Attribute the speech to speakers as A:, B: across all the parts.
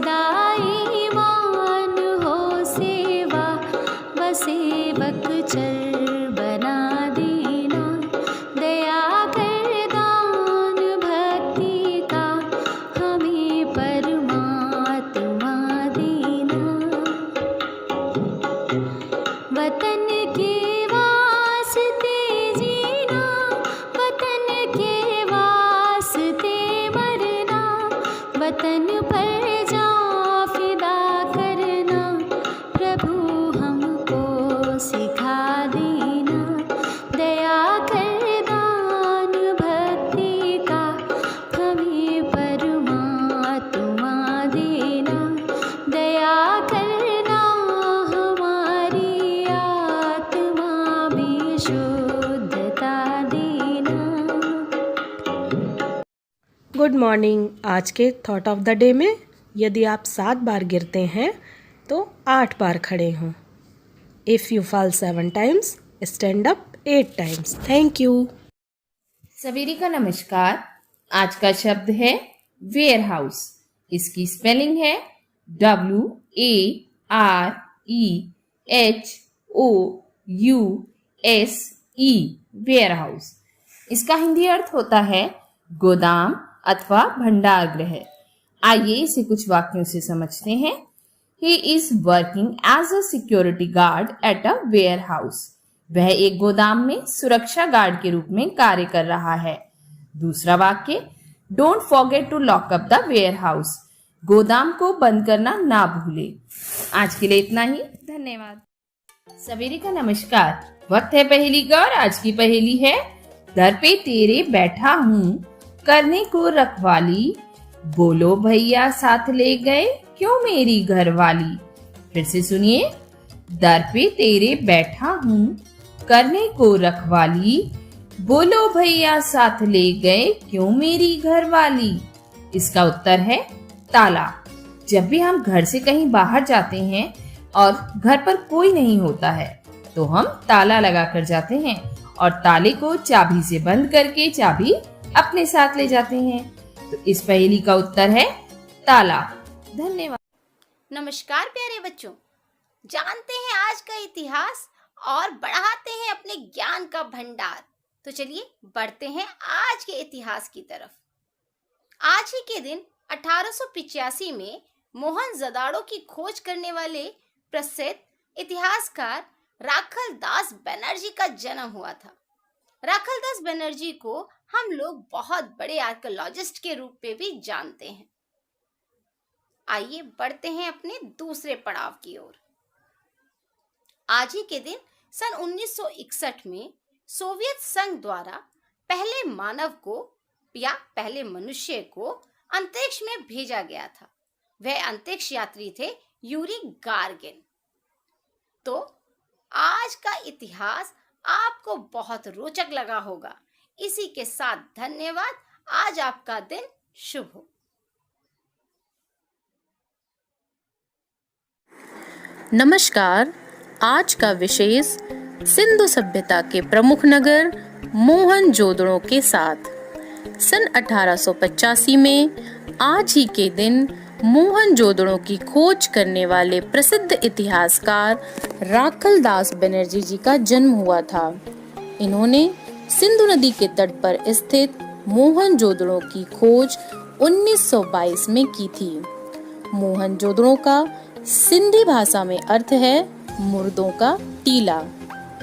A: सदा ईमान हो सेवा, व सेवक चर बना देना। दया कर दान भक्ति का, हमें परमात्मा देना। वतन के वास्ते जीना, वतन के वास्ते मरना, वतन पर जा फिदा करना, प्रभु हमको सिखा देना। दया कर दान भक्ति का, हमें परमात्मा देना। दया करना हमारी आत्मा भी शुद्धता देना।
B: Good morning. आज के थॉट ऑफ द डे में यदि आप 7 बार गिरते हैं तो 8 बार खड़े हों। If you fall 7 times, stand up 8 times. Thank you.
C: सवेरे का नमस्कार। आज का शब्द है वेयर हाउस। इसकी स्पेलिंग है WAREHOUSE, वेयर हाउस। इसका हिंदी अर्थ होता है गोदाम अथवा भंडार गृह। आइए इसे कुछ वाक्यों से समझते हैं। He is working as a security guard at a warehouse. वह एक गोदाम में सुरक्षा गार्ड के रूप में कार्य कर रहा है। दूसरा वाक्य, Don't forget to lock up the warehouse. गोदाम को बंद करना ना भूले। आज के लिए इतना ही। धन्यवाद। सवेरे का नमस्कार। वक्त है पहेली का और आज की पहेली है, दर पे तेरे बैठा हूँ, करने को रखवाली, बोलो भैया साथ ले गए क्यों मेरी घरवाली। फिर से सुनिए। दर पे तेरे बैठा हूँ, करने को रखवाली, बोलो भैया साथ ले गए क्यों मेरी घरवाली। इसका उत्तर है ताला। जब भी हम घर से कहीं बाहर जाते हैं और घर पर कोई नहीं होता है तो हम ताला लगा कर जाते हैं और ताले को चाबी से बंद करके चाबी अपने साथ ले जाते हैं। तो इस पहेली का उत्तर है ताला। धन्यवाद।
D: नमस्कार प्यारे बच्चों, जानते हैं आज का इतिहास और बढ़ाते हैं अपने ज्ञान का भंडार। तो चलिए बढ़ते हैं आज के इतिहास की तरफ। आज ही के दिन 1885 में मोहनजोदाड़ो की खोज करने वाले प्रसिद्ध इतिहासकार राखल दास बनर्जी का जन्म हुआ था। राखल दास बनर्जी को हम लोग बहुत बड़े आर्कियोलॉजिस्ट के रूप में भी जानते हैं। आइए बढ़ते हैं अपने दूसरे पड़ाव की ओर। आज ही के दिन सन 1961 में सोवियत संघ द्वारा पहले मानव को या पहले मनुष्य को अंतरिक्ष में भेजा गया था। वह अंतरिक्ष यात्री थे यूरी गागारिन। तो आज का इतिहास आपको बहुत रोचक लगा होगा। इसी के साथ धन्यवाद। आज आपका दिन शुभ हो।
B: नमस्कार। आज का विशेष सिंधु सभ्यता के प्रमुख नगर मोहनजोदड़ो के साथ। सन 1885 में आज ही के दिन मोहनजोदड़ो की खोज करने वाले प्रसिद्ध इतिहासकार राखल दास बनर्जी जी का जन्म हुआ था। इन्होंने सिंधु नदी के तट पर स्थित मोहनजोदड़ो की खोज 1922 में की थी। मोहनजोदड़ो का सिंधी भाषा में अर्थ है मुर्दों का टीला।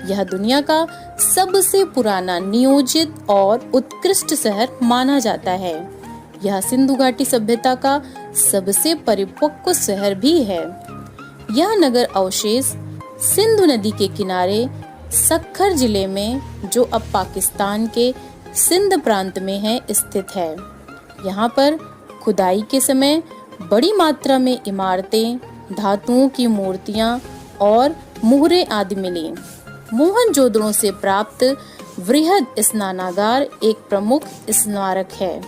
B: यह दुनिया का सबसे पुराना नियोजित और उत्कृष्ट शहर माना जाता है। यह सिंधु घाटी सभ्यता का सबसे परिपक्व शहर भी है। यह नगर अवशेष सिंधु नदी के किनारे सक्खर जिले में, जो अब पाकिस्तान के सिंध प्रांत में है, स्थित है। यहाँ पर खुदाई के समय बड़ी मात्रा में इमारतें, धातुओं की मूर्तियाँ और मुहरे आदि मिली। मोहनजोदड़ो से प्राप्त वृहद स्नानागार एक प्रमुख स्मारक है।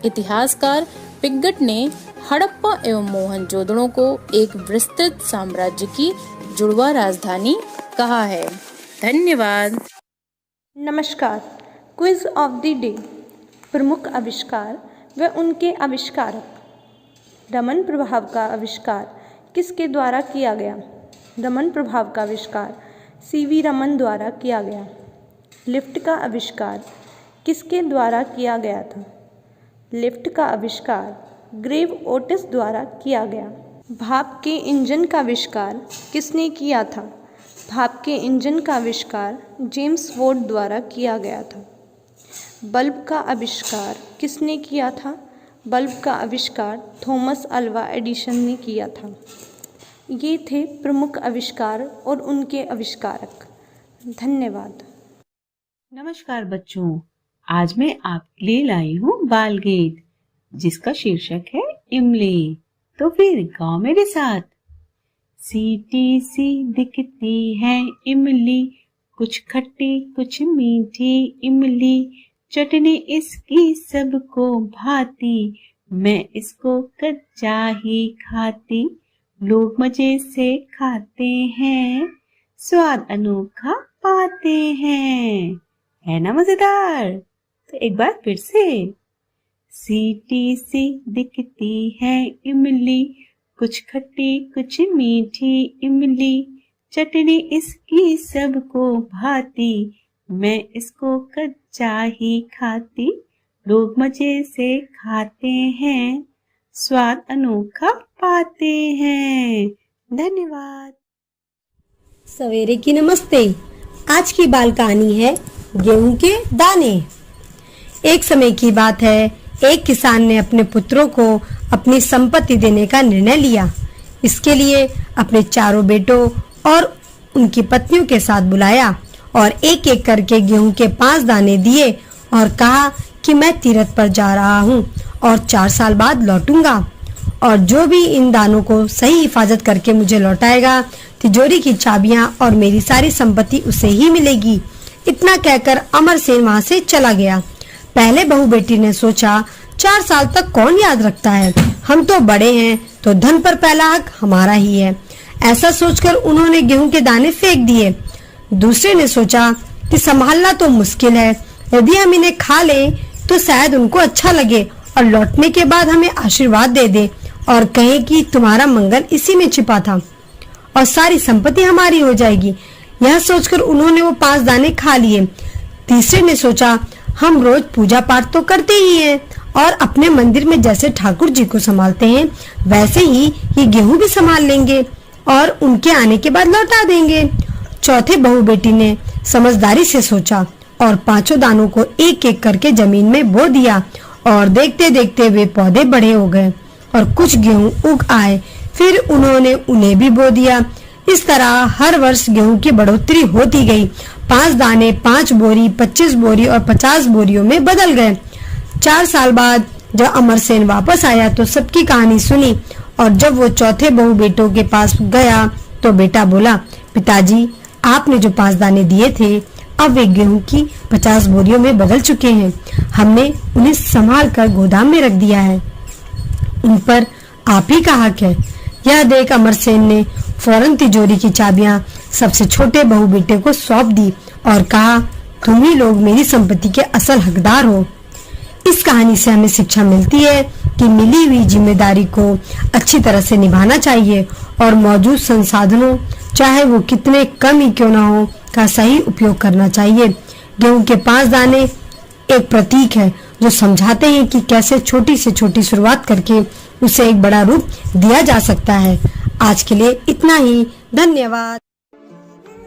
B: इतिहासकार पिग्गट ने हड़प्पा एवं मोहनजोदड़ो को एक विस्तृत साम्राज्य की जुड़वा राजधानी कहा है। धन्यवाद।
E: नमस्कार। Quiz of the day. प्रमुख आविष्कार व उनके आविष्कारक। रमन प्रभाव का आविष्कार किसके द्वारा किया गया? रमन प्रभाव का आविष्कार सीवी रमन द्वारा किया गया। लिफ्ट का आविष्कार किसके द्वारा किया गया था? लिफ्ट का आविष्कार ग्रेव ओटिस द्वारा किया गया। भाप के इंजन का आविष्कार किसने किया था? भाप के इंजन का आविष्कार जेम्स वॉट द्वारा किया गया था। बल्ब का आविष्कार किसने किया था? बल्ब का आविष्कार थॉमस अल्वा एडिसन ने किया था। ये थे प्रमुख आविष्कार और उनके आविष्कारक। धन्यवाद।
F: नमस्कार बच्चों, आज मैं आपके लिए लाई हूँ बाल गीत जिसका शीर्षक है इमली। तो फिर गाओ मेरे साथ। सीटी सी दिखती है इमली, कुछ खट्टी कुछ मीठी इमली, चटनी इसकी सबको भाती, मैं इसको कच्चा ही खाती, लोग मजे से खाते हैं, स्वाद अनोखा पाते हैं। है ना मजेदार? तो एक बार फिर से। सीटी सी दिखती है इमली, कुछ खट्टी कुछ मीठी इमली, चटनी इसकी सबको भाती, मैं इसको कच्चा ही खाती, लोग मजे से खाते हैं, स्वाद अनोखा पाते हैं। धन्यवाद।
G: सवेरे की नमस्ते। आज की बाल कहानी है गेहूं के दाने। एक समय की बात है, एक किसान ने अपने पुत्रों को अपनी संपत्ति देने का निर्णय लिया। इसके लिए अपने चारों बेटों और उनकी पत्नियों के साथ बुलाया और एक एक करके गेहूं के 5 दाने दिए और कहा कि मैं तीरथ पर जा रहा हूं और 4 साल बाद लौटूंगा, और जो भी इन दानों को सही हिफाजत करके मुझे लौटाएगा, तिजोरी की चाबियां और मेरी सारी संपत्ति उसे ही मिलेगी। इतना कहकर अमरसेन वहां से चला गया। पहले बहू बेटी ने सोचा, 4 साल तक कौन याद रखता है, हम तो बड़े हैं तो धन पर पहला हक हमारा ही है। ऐसा सोचकर उन्होंने गेहूं के दाने फेंक दिए। दूसरे ने सोचा कि संभालना तो मुश्किल है, यदि हम इन्हें खा लें तो शायद उनको अच्छा लगे और लौटने के बाद हमें आशीर्वाद दे दे और कहे कि तुम्हारा मंगल इसी में छिपा था और सारी संपत्ति हमारी हो जाएगी। यह सोचकर उन्होंने वो 5 दाने खा लिए। तीसरे ने सोचा, हम रोज पूजा पाठ तो करते ही हैं और अपने मंदिर में जैसे ठाकुर जी को संभालते हैं वैसे ही ये गेहूं भी संभाल लेंगे और उनके आने के बाद लौटा देंगे। चौथे बहू बेटी ने समझदारी से सोचा और 5 दानों को एक एक करके जमीन में बो दिया और देखते देखते वे पौधे बड़े हो गए और कुछ गेहूं उग आए। फिर उन्होंने उन्हें भी बो दिया। इस तरह हर वर्ष गेहूं की बढ़ोतरी होती गई। 5 दाने 5 बोरी, 25 बोरी और 50 बोरियों में बदल गए। 4 साल बाद जब अमरसेन वापस आया तो सबकी कहानी सुनी और जब वो चौथे बहू बेटों के पास गया तो बेटा बोला, पिताजी आपने जो 5 दाने दिए थे अब वे गेहूं की 50 बोरियों में बदल चुके हैं। हमने उन्हें संभाल कर गोदाम में रख दिया है, उन पर आप ही का हक है। यह देख अमरसेन ने फौरन तिजोरी की चाबियां सबसे छोटे बहू बेटे को सौंप दी और कहा, तुम ही लोग मेरी संपत्ति के असल हकदार हो। इस कहानी से हमें शिक्षा मिलती है कि मिली हुई जिम्मेदारी को अच्छी तरह से निभाना चाहिए और मौजूद संसाधनों, चाहे वो कितने कम ही क्यों ना हो, का सही उपयोग करना चाहिए। गेहूं के 5 दाने एक प्रतीक है जो समझाते हैं कि कैसे छोटी से छोटी शुरुआत करके उसे एक बड़ा रूप दिया जा सकता है। आज के लिए इतना ही। धन्यवाद।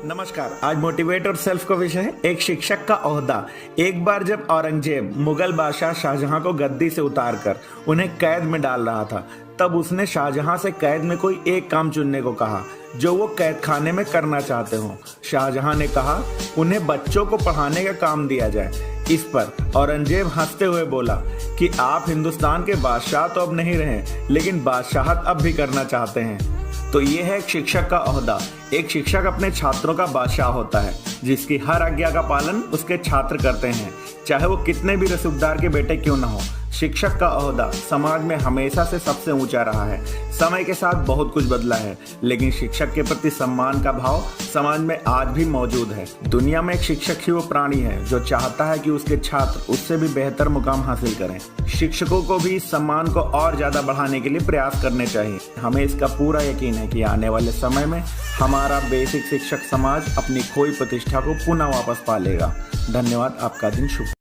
H: नमस्कार। आज मोटिवेट और सेल्फ का विषय है एक शिक्षक का ओहदा। एक बार जब औरंगजेब मुगल बादशाह शाहजहां को गद्दी से उतारकर उन्हें कैद में डाल रहा था, तब उसने शाहजहां से कैद में कोई एक काम चुनने को कहा जो वो कैद खाने में करना चाहते हो। शाहजहां ने कहा उन्हें बच्चों को पढ़ाने का काम दिया जाए। इस पर औरंगजेब हंसते हुए बोला कि आप हिंदुस्तान के बादशाह तो अब नहीं रहे, लेकिन बादशाहत अब भी करना चाहते हैं। तो ये है एक शिक्षक का ओहदा। एक शिक्षक अपने छात्रों का बादशाह होता है, जिसकी हर आज्ञा का पालन उसके छात्र करते हैं, चाहे वो कितने भी रसूखदार के बेटे क्यों ना हो। शिक्षक का ओहदा समाज में हमेशा से सबसे ऊंचा रहा है। समय के साथ बहुत कुछ बदला है, लेकिन शिक्षक के प्रति सम्मान का भाव समाज में आज भी मौजूद है। दुनिया में एक शिक्षक ही वो प्राणी है जो चाहता है कि उसके छात्र उससे भी बेहतर मुकाम हासिल करें। शिक्षकों को भी इस सम्मान को और ज्यादा बढ़ाने के लिए प्रयास करने चाहिए। हमें इसका पूरा यकीन है कि आने वाले समय में हमारा बेसिक शिक्षक समाज अपनी खोई प्रतिष्ठा को पुनः वापस पा लेगा। धन्यवाद। आपका दिन शुभ।